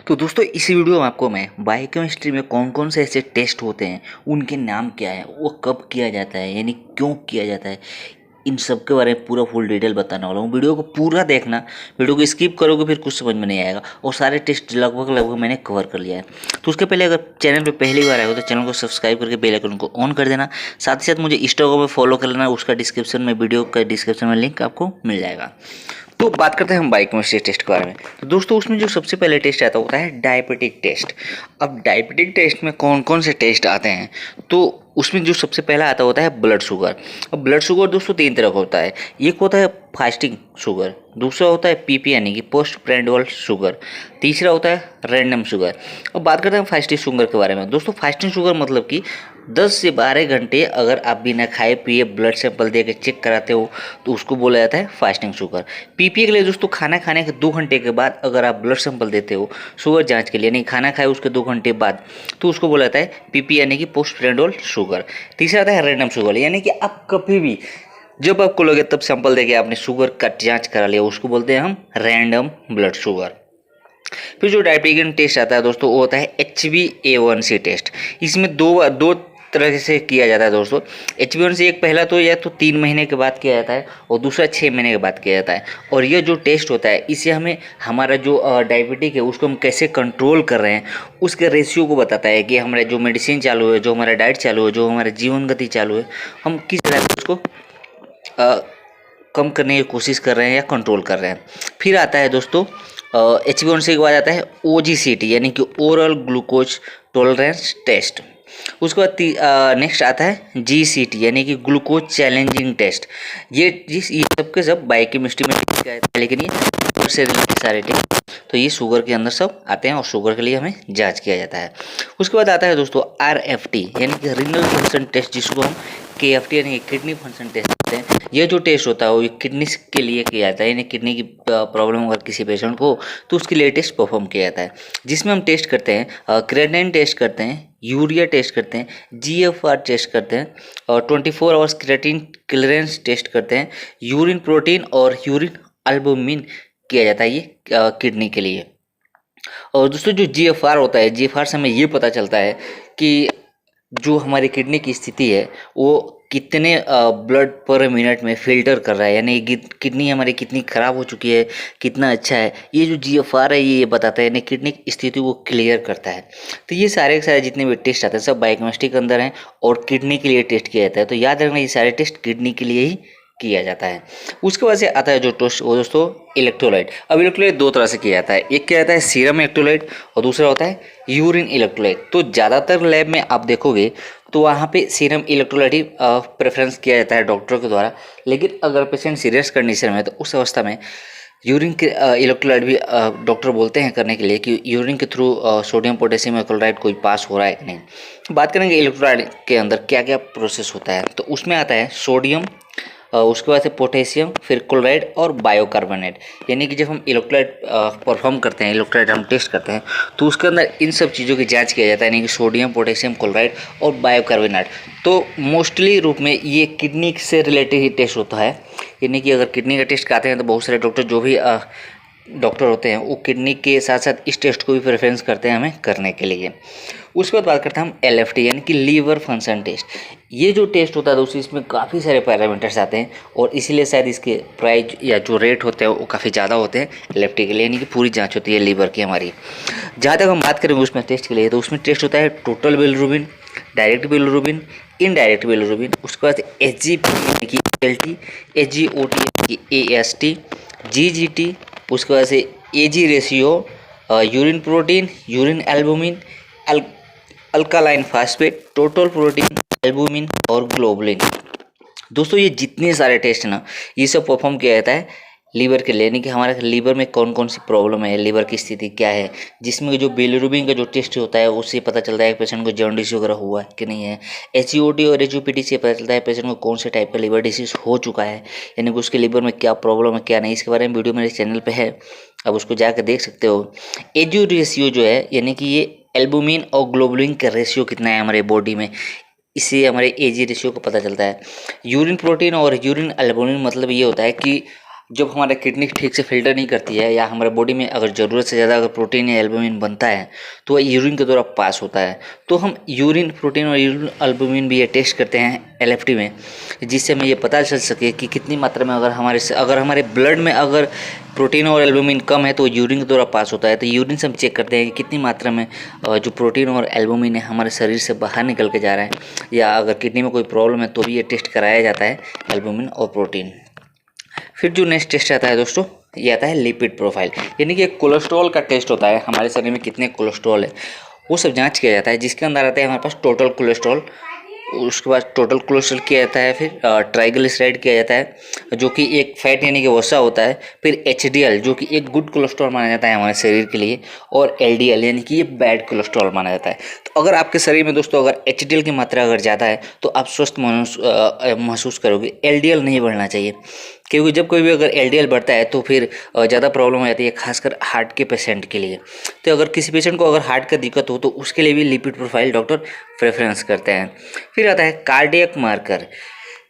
तो दोस्तों इस वीडियो में आपको मैं बायोकेमिस्ट्री में कौन कौन से ऐसे टेस्ट होते हैं, उनके नाम क्या है, वो कब किया जाता है, यानी क्यों किया जाता है, इन सब के बारे में पूरा फुल डिटेल बताने वाला हूँ। वीडियो को पूरा देखना, वीडियो को स्किप करोगे फिर कुछ समझ में नहीं आएगा। और सारे टेस्ट लगभग लगभग मैंने कवर कर लिया है। तो उसके पहले अगर चैनल पे पहली बार आए हो तो चैनल को सब्सक्राइब करके बेल आइकन को ऑन कर देना। साथ ही साथ मुझे इंस्टाग्राम में फॉलो कर लेना, उसका डिस्क्रिप्शन में, वीडियो का डिस्क्रिप्शन में लिंक आपको मिल जाएगा। तो बात करते हैं हम बायोकेमिस्ट्री टेस्ट के बारे में। तो दोस्तों उसमें जो सबसे पहले टेस्ट आता होता है डायबिटिक टेस्ट। अब डायबिटिक टेस्ट में कौन कौन से टेस्ट आते हैं, तो उसमें जो सबसे पहला आता होता है ब्लड शुगर। अब ब्लड शुगर दोस्तों तीन तरह का होता है। एक होता है फास्टिंग शुगर, दूसरा होता है पीपी यानी कि पोस्ट प्रेंडल शुगर, तीसरा होता है रैंडम शुगर। अब बात करते हैं फास्टिंग शुगर के बारे में। दोस्तों फास्टिंग शुगर मतलब कि 10 से 12 घंटे अगर आप बिना खाए पिए ब्लड सैंपल दे के चेक कराते हो तो उसको बोला जाता है फास्टिंग शुगर। पीपी के लिए दोस्तों खाना खाने के 2 घंटे के बाद अगर आप ब्लड सैंपल देते हो शुगर जांच के लिए, नहीं खाना खाए उसके 2 घंटे बाद, तो उसको बोला जाता है पीपी यानी कि पोस्ट प्रेंडल शुगर। तीसरा आता है रैंडम शुगर, यानी कि आप कभी भी जब आपको लगे तब सैंपल देके आपने शुगर का जांच करा लिया, उसको बोलते हैं हम रैंडम ब्लड शुगर। फिर जो डायबिटिक टेस्ट आता है दोस्तों वो होता है HbA1c टेस्ट। इसमें दो तरह से किया जाता है दोस्तों। HbA1c एक पहला तो या तो 3 महीने के बाद किया जाता है और दूसरा 6 महीने के बाद किया जाता है। और ये जो टेस्ट होता है इससे हमें हमारा जो डायबिटिक है उसको हम कैसे कंट्रोल कर रहे हैं उसके रेशियो को बताता है कि हमारा जो मेडिसिन चालू है, जो हमारा डाइट चालू है, जो हमारा जीवन गति चालू है, हम किस तरह से उसको कम करने की कोशिश कर रहे हैं या कंट्रोल कर रहे हैं। फिर आता है दोस्तों HbA1c के बाद आता है OGCT यानी कि ओरल ग्लूकोज टॉलरेंस टेस्ट। उसके बाद नेक्स्ट आता है GCT यानी कि ग्लूकोज चैलेंजिंग टेस्ट। ये सब के सब बायोकेमिस्ट्री में किया जाता है, लेकिन ये शुगर से रिलेटेड सारे टेस्ट तो ये शुगर के अंदर सब आते हैं और शुगर के लिए हमें जांच किया जाता है। उसके बाद आता है दोस्तों RFT यानी कि रीनल फंक्शन टेस्ट, जिसको हम KFT यानी कि किडनी फंक्शन टेस्ट करते हैं। ये जो टेस्ट होता है वो किडनी के लिए किया जाता है, यानी किडनी की प्रॉब्लम अगर किसी पेशेंट को तो उसके लिए टेस्ट परफॉर्म किया जाता है, जिसमें हम टेस्ट करते हैं क्रेटिनिन टेस्ट करते हैं, यूरिया टेस्ट करते हैं, GFR टेस्ट करते हैं और 24 आवर्स क्रेटिनिन क्लियरेंस टेस्ट करते हैं, यूरिन प्रोटीन और यूरिन एल्बुमिन किया जाता है ये किडनी के लिए। और दोस्तों जो GFR होता है, GFR से हमें ये पता चलता है कि जो हमारी किडनी की स्थिति है वो कितने ब्लड पर मिनट में फिल्टर कर रहा है, यानी किडनी हमारी कितनी ख़राब हो चुकी है, कितना अच्छा है। ये जो GFR है ये बताता है, यानी किडनी की स्थिति को क्लियर करता है। तो ये सारे के सारे जितने भी टेस्ट आते हैं सब बायोकेमिस्ट्री के अंदर हैं और किडनी के लिए टेस्ट किया जाता है। तो याद रखना ये सारे टेस्ट किडनी के लिए ही किया जाता है। उसके बाद से आता है जो टेस्ट वो दोस्तों इलेक्ट्रोलाइट। अब इलेक्ट्रोलाइट 2 तरह से किया जाता है, एक क्या जाता है सीरम इलेक्ट्रोलाइट और दूसरा होता है यूरिन इलेक्ट्रोलाइट। तो ज़्यादातर लैब में आप देखोगे तो वहाँ पे सीरम इलेक्ट्रोलाइट ही प्रेफरेंस किया जाता है डॉक्टरों के द्वारा, लेकिन अगर पेशेंट सीरियस कंडीशन में है तो उस अवस्था में यूरिन के इलेक्ट्रोलाइट भी डॉक्टर बोलते हैं करने के लिए कि यूरिन के थ्रू सोडियम पोटेशियम इलेक्ट्रोलाइट कोई पास हो रहा है कि नहीं। बात करेंगे इलेक्ट्रोलाइट के अंदर क्या क्या प्रोसेस होता है, तो उसमें आता है सोडियम, उसके बाद से पोटेशियम, फिर क्लोराइड और बायोकार्बोनेट। यानी कि जब हम इलेक्ट्रोलाइट परफॉर्म करते हैं, इलेक्ट्रोलाइट हम टेस्ट करते हैं तो उसके अंदर इन सब चीज़ों की जांच किया जाता है, यानी कि सोडियम, पोटेशियम, क्लोराइड और बायोकार्बोनेट। तो मोस्टली रूप में ये किडनी से रिलेटेड ही टेस्ट होता है, यानी कि अगर किडनी का टेस्ट कराते हैं तो बहुत सारे डॉक्टर जो भी डॉक्टर होते हैं वो किडनी के साथ साथ इस टेस्ट को भी प्रेफरेंस करते हैं हमें करने के लिए। उसके बाद बात करते हैं हम LFT यानी कि लीवर फंक्शन टेस्ट। ये जो टेस्ट होता है दोस्तों इसमें काफ़ी सारे पैरामीटर्स आते हैं और इसीलिए शायद इसके प्राइस या जो रेट होते हैं वो काफ़ी ज़्यादा होते हैं LFT के लिए, यानी कि पूरी जांच होती है लीवर की हमारी। जहाँ तक हम बात करेंगे उसमें टेस्ट के लिए, तो उसमें टेस्ट होता है total bilirubin, direct bilirubin, indirect bilirubin, उसके बाद SGP यानी कि LT, SGOT यानी कि AST, GGT, उसके बाद से AG ratio, urine protein, urine albumin, alkaline phosphate, total protein, albumin और ग्लोबुलिन। दोस्तों ये जितने सारे टेस्ट ना ये सब परफॉर्म किया जाता है लीवर के लिए, यानी कि हमारे लीवर में कौन कौन सी प्रॉब्लम है, लीवर की स्थिति क्या है, जिसमें जो बिलिरुबिन का जो टेस्ट होता है उससे पता चलता है पेशेंट को जॉन्डिस वगैरह हुआ है कि नहीं है। HGOT और HOPT से पता चलता है पेशेंट को कौन से टाइप का लीवर डिसीज हो चुका है, यानी कि उसके लीवर में क्या प्रॉब्लम है क्या नहीं। इसके बारे में वीडियो मेरे चैनल पर है, अब उसको जाकर देख सकते हो। एजी रेशियो जो है यानी कि ये एल्बुमिन और ग्लोबुलिन का रेशियो कितना है हमारे बॉडी में, इससे हमारे एजी रेशियो को पता चलता है। यूरिन प्रोटीन और यूरिन एल्बुमिन मतलब ये होता है कि जब हमारा किडनी ठीक से फिल्टर नहीं करती है या हमारे बॉडी में अगर ज़रूरत से ज़्यादा अगर प्रोटीन या एल्बुमिन बनता है तो वह यूरिन के द्वारा पास होता है। तो हम यूरिन प्रोटीन और यूरिन एल्बुमिन भी ये टेस्ट करते हैं एलएफटी में, जिससे हमें ये पता चल सके कि कितनी मात्रा में अगर हमारे ब्लड में अगर प्रोटीन और एल्बुमिन कम है तो यूरिन के द्वारा पास होता है। तो यूरिन से हम चेक करते हैं कि कितनी मात्रा में जो प्रोटीन और एल्बुमिन है हमारे शरीर से बाहर निकल के जा रहा है, या अगर किडनी में कोई प्रॉब्लम है तो भी ये टेस्ट कराया जाता है एल्बुमिन और प्रोटीन। फिर जो नेक्स्ट टेस्ट आता है दोस्तों, ये आता है लिपिड प्रोफाइल, यानी कि कोलेस्ट्रॉल का टेस्ट होता है। हमारे शरीर में कितने कोलेस्ट्रॉल है वो सब जांच किया जाता है, जिसके अंदर आता है हमारे पास टोटल कोलेस्ट्रॉल, उसके बाद टोटल कोलेस्ट्रॉल किया जाता है, फिर ट्राइग्लिसराइड किया जाता है जो कि एक फैट यानी कि वसा होता है, फिर एचडीएल जो कि एक गुड कोलेस्ट्रॉल माना जाता है हमारे शरीर के लिए, और एलडीएल यानी कि ये बैड कोलेस्ट्रॉल माना जाता है। तो अगर आपके शरीर में दोस्तों अगर एचडीएल की मात्रा अगर ज़्यादा है तो आप स्वस्थ महसूस करोगे। एलडीएल नहीं बढ़ना चाहिए, क्योंकि जब कोई भी अगर एलडीएल बढ़ता है तो फिर ज़्यादा प्रॉब्लम हो जाती है, खासकर हार्ट के पेशेंट के लिए। तो अगर किसी पेशेंट को अगर हार्ट का दिक्कत हो तो उसके लिए भी लिपिड प्रोफाइल डॉक्टर प्रेफरेंस करते हैं। फिर आता है कार्डियक मार्कर,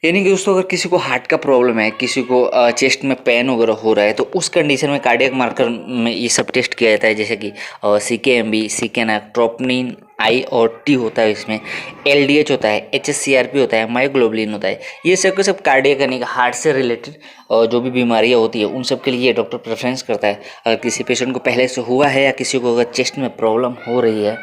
यानी कि दोस्तों अगर किसी को हार्ट का प्रॉब्लम है, किसी को चेस्ट में पेन वगैरह हो रहा है तो उस कंडीशन में कार्डियक मार्कर में ये सब टेस्ट किया जाता है, जैसे कि CKMB, सीकेनैक, ट्रोपोनिन आई और टी होता है, इसमें LDH होता है, HSCRP होता है, मायोग्लोबुलिन होता है। ये सब के सब कार्डियक यानी कि हार्ट से रिलेटेड जो भी बीमारियाँ होती है उन सब के लिए ये डॉक्टर प्रेफरेंस करता है। अगर किसी पेशेंट को पहले से हुआ है या किसी को अगर चेस्ट में प्रॉब्लम हो रही है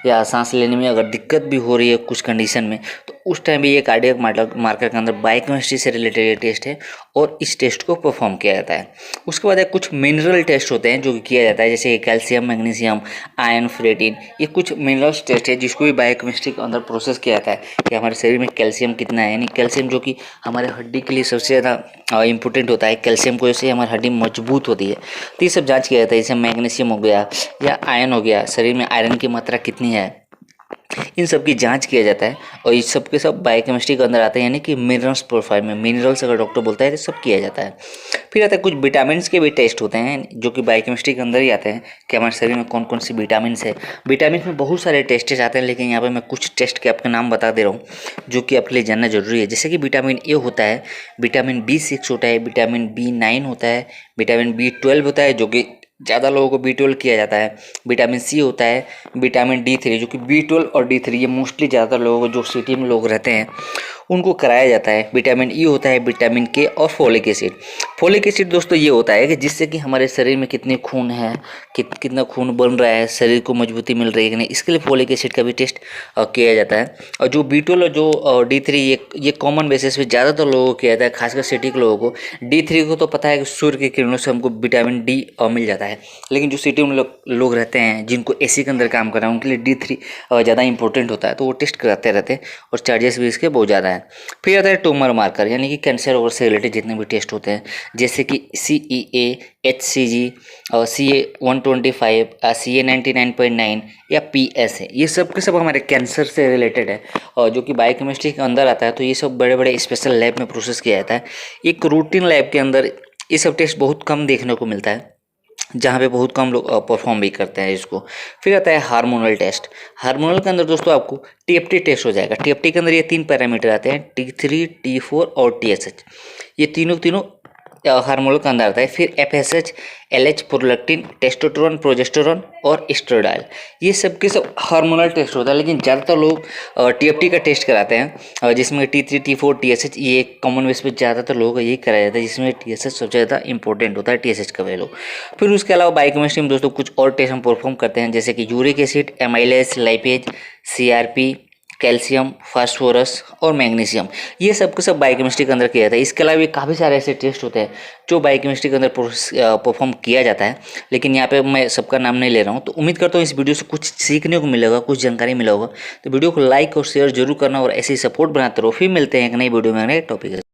या सांस लेने में अगर दिक्कत भी हो रही है कुछ कंडीशन में, तो उस टाइम भी ये कार्डियक मार्कर के अंदर बायोकेमिस्ट्री से रिलेटेड ये टेस्ट है और इस टेस्ट को परफॉर्म किया जाता है। उसके बाद कुछ मिनरल टेस्ट होते हैं जो कि किया जाता है, जैसे कैल्शियम, मैग्नीशियम, आयरन, फेरेटिन, ये कुछ मिनरल्स टेस्ट है जिसको भी बायोकेमिस्ट्री के अंदर प्रोसेस किया जाता है कि हमारे शरीर में कैल्शियम कितना है, यानी कैल्शियम जो कि हमारे हड्डी के लिए सबसे ज़्यादा इंपॉर्टेंट होता है। कैल्शियम को जैसे हमारी हड्डी मजबूत होती है तो ये सब जाँच किया जाता है। जैसे मैग्नीशियम हो गया या आयरन हो गया, शरीर में आयरन की मात्रा कितनी है, इन सब की जांच किया जाता है और ये सब के सब बायोकेमिस्ट्री के अंदर आते हैं, यानी कि मिनरल्स प्रोफाइल में मिनरल्स अगर डॉक्टर बोलता है तो सब किया जाता है। फिर आता है कुछ विटामिन के भी टेस्ट होते हैं जो कि बायोकेमिस्ट्री के अंदर ही आते हैं कि हमारे शरीर में कौन कौन सी विटामिन है। विटामिन में बहुत सारे टेस्ट आते हैं, लेकिन यहाँ पर मैं कुछ टेस्ट के आपके नाम बता दे रहा हूँ जो कि आपके लिए जानना जरूरी है। जैसे कि विटामिन ए होता है, विटामिन B6 होता है, विटामिन B9 होता है, विटामिन B12 होता है जो कि ज़्यादा लोगों को B12 किया जाता है, विटामिन C होता है, विटामिन D3 जो कि B12 और D3 ये मोस्टली ज़्यादातर लोगों को जो सिटी में लोग रहते हैं उनको कराया जाता है। विटामिन E होता है, विटामिन K और फोलिक एसिड। फोलिक एसिड दोस्तों ये होता है कि जिससे कि हमारे शरीर में कितनी खून है, कितना खून बन रहा है, शरीर को मजबूती मिल रही है कि नहीं, इसके लिए फोलिक एसिड का भी टेस्ट किया जाता है। और जो B12 और जो D3 ये कॉमन बेसिस पे ज़्यादातर लोगों को किया जाता है, खासकर सिटी के लोगों को। D3 को तो पता है कि सूर्य की किरणों से हमको विटामिन D मिल जाता है, लेकिन जो सिटी में लोग रहते हैं जिनको AC के अंदर काम कर रहे हैं उनके लिए D3 ज़्यादा इंपॉर्टेंट होता है, तो वो टेस्ट कराते रहते हैं और चार्जेस भी इसके बहुत ज़्यादा है। फिर आता है ट्यूमर मार्कर, यानी कि कैंसर और से रिलेटेड जितने भी टेस्ट होते हैं, जैसे कि CEA, HCG और CA125, CA99.9 या PS है, ये सब के सब हमारे कैंसर से रिलेटेड है और जो कि बायोकेमिस्ट्री के अंदर आता है। तो ये सब बड़े बड़े स्पेशल लैब में प्रोसेस किया जाता है। एक रूटीन लैब के अंदर ये सब टेस्ट बहुत कम देखने को मिलता है, जहाँ पे बहुत कम लोग परफॉर्म भी करते हैं इसको। फिर आता है हार्मोनल टेस्ट। हार्मोनल के अंदर दोस्तों आपको TFT टेस्ट हो जाएगा। TFT के अंदर ये 3 पैरामीटर आते हैं, T3, T4 और TSH, ये तीनों हार्मोनल के अंदर आता है। फिर FSH, LH, prolactin, testosterone, progesterone और एस्ट्रोडाइल, ये सब के सब हार्मोनल टेस्ट होता है, लेकिन ज़्यादातर लोग TFT का टेस्ट कराते हैं जिसमें T3, T4, TSH ये कॉमन बेस पे ज़्यादातर लोगों का यही कराया जाता है, जिसमें TSH सबसे ज़्यादा इंपॉर्टेंट होता है, TSH का वैल्यू। फिर उसके अलावा बायोकेमिस्ट्री में दोस्तों कुछ और टेस्ट हम परफॉर्म करते हैं, जैसे कि uric acid, amylase, lipase, CRP, calcium, phosphorus और मैग्नीशियम, ये सब के सब बायोकेमिस्ट्री के अंदर किया जाता है। इसके अलावा भी काफ़ी सारे ऐसे टेस्ट होते हैं जो बायोकेमिस्ट्री के अंदर परफॉर्म किया जाता है, लेकिन यहाँ पे मैं सबका नाम नहीं ले रहा हूँ। तो उम्मीद करता हूँ इस वीडियो से कुछ सीखने को मिलेगा, कुछ जानकारी मिला होगा। तो वीडियो को लाइक और शेयर जरूर करना और ऐसे ही सपोर्ट बनाते रहो। फिर मिलते हैं एक नई वीडियो में नए टॉपिक।